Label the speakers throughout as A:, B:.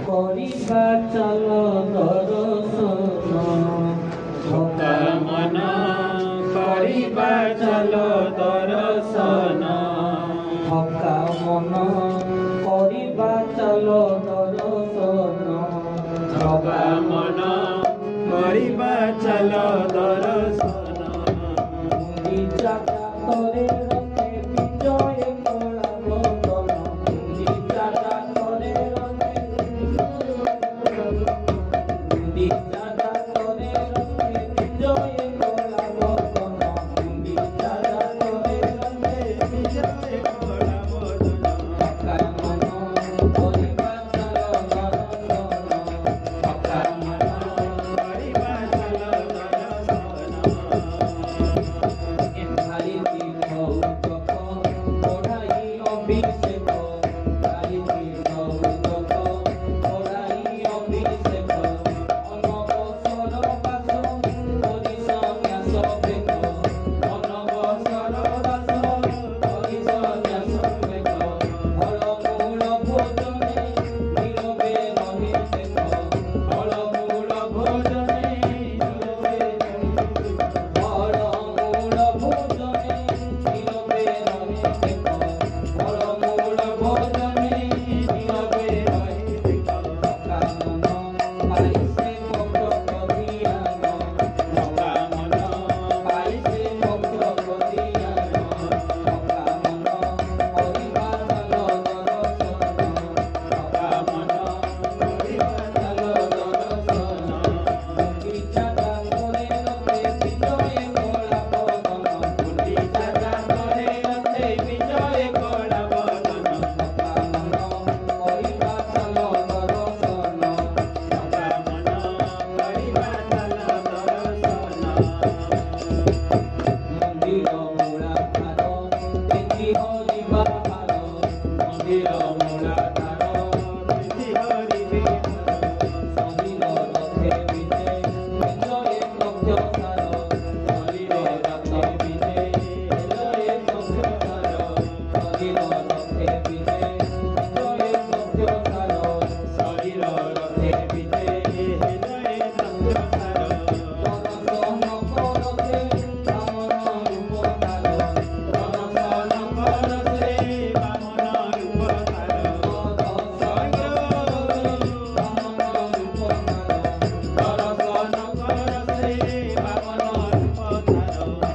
A: କରିବା ଚାଲ ଦର୍ଶନ
B: ଭୋକା ମନ କରିବା ଚାଲ ଦର୍ଶନ
A: ଭୋକା ମନ କରିବା ଚାଲ ଦର୍ଶନ
B: ଭୋକା ମନ କରିବା ଚାଲ ଦର୍ଶନ
A: ଗୁଣ୍ଡିଚା ଗାତରେ ରଥେ ବିଜୟ କଳା ବଦନ ଗୁଣ୍ଡିଚା ଗାତରେ ରଥେ ଗୁଣ୍ଡିଚା ଗାତରେ ରଥେ ବିଜୟ କଳା ବଦନ ଗୁଣ୍ଡିଚା ଗାତରେ ରଥେ
B: ବିଜୟ କଳା ବଦନ
A: ଭୋକା ମନ କରିବା ଚାଲ ଦର୍ଶନ ଭୋକା ମନ
B: କରିବା ଚାଲ ଦର୍ଶନ
A: ଭାରି ତୀର୍ଥ ଉଦକ ପଢ଼ାଇ ଅଭିଷେକ ଭାରି ତୀର୍ଥ ଉଦକ ପଢ଼ାଇ ଅଭିଷେକ ଅନବସର ବାସ କରି ସନ୍ନ୍ୟାସ ବେକ ଅନବସର ବାସ କରି ସନ୍ନ୍ୟାସ ବେକ ଫଳମୂଳ ଭୋଜନେ ନିରବେ ରହି ସେକ ଫଳମୂଳ ଭୋଜନେ ନିରବେ ରହି ଫଳମୂଳ ଭୋଜନେ ନିରବେ ରହି ସେକ ଫଳମୂଳ ଭୋଜନେ ନିରବେ ରହି ସେକ କାନନ ପାଇସେ ପକ୍ର କଦିଆନ
B: ଭୋକା ମନ
A: ପାଇସେ ପକ୍ର କଦିଆନ କାନନ କରିବା ଚାଲ ଦର୍ଶନ
B: ଭୋକା ମନ କରିବା ଚାଲ ଦର୍ଶନ
A: ଗୁଣ୍ଡିଚା ଗାତରେ ରଥେ ବିଜୟ କଳା ବଦନ
B: ଗୁଣ୍ଡିଚା ଗାତରେ ରଥେ ବିଜୟ କଳା ବଦନ
A: କାନନ କରିବା ଚାଲ ଦର୍ଶନ
B: ଭୋକା ମନ କରିବା ଚାଲ ଦର୍ଶନ
A: ମନ୍ଦିର ମୂଳାଧାର ଦେଖି ହରିବା ଭାର ମନ୍ଦିର ମୂଳାଧାର
B: ପ୍ରୀତି ହରିବେ
A: ଶରୀର ରଥେ ବିଜେ ବିଜୟ ତଥ୍ୟ ସାର ଶରୀର ରଥେ ବିଜେ ବିଜୟ ତଥ୍ୟ ସାର ଶରୀର ରଥେ ବିଜେ ବିଜୟ ତଥ୍ୟ ସାର
B: ଶରୀର ରଥେ ବିଜେ ହୃଦୟ ତତ୍ତ୍ୱ ସାର
A: ଦର୍ଶନ କରତେ ବାମନ ରୂପ ତାର
B: ଦର୍ଶନ କରତେ ବାମନ ରୂପ ତାର
A: ଦର୍ଶନ କରତେ ବାମନ ରୂପ ତାର
B: ଦର୍ଶନ କରତେ ବାମନ ରୂପ ତାର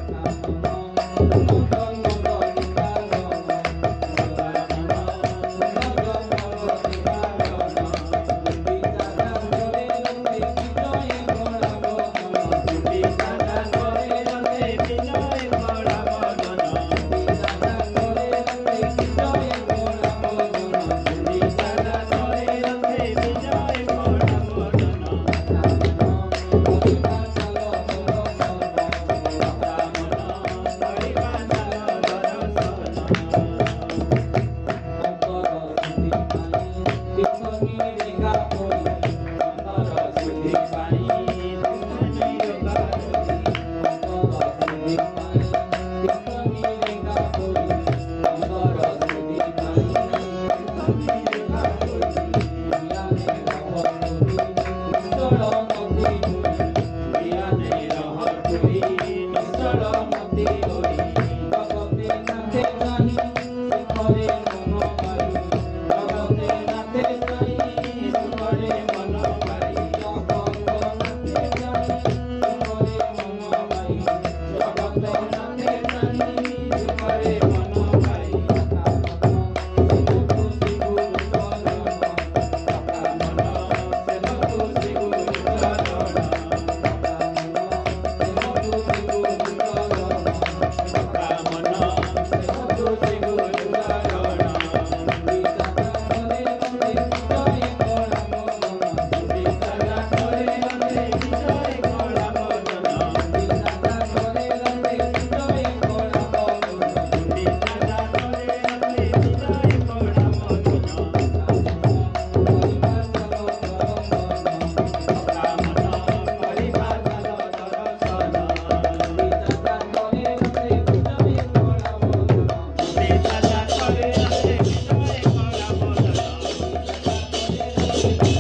B: ଗୁଣ୍ଡିଚା ଗାତରେ ରଥେ ବିଜୟ କଳା ବଦନ ଗୁଣ୍ଡିଚା ଗାତରେ ରଥେ ବିଜୟ କଳା ବଦନ ଭୋକା ମନ କରିବା ଚାଲ ଶୁଦ୍ଧି ପାଇଁ
A: Thank you.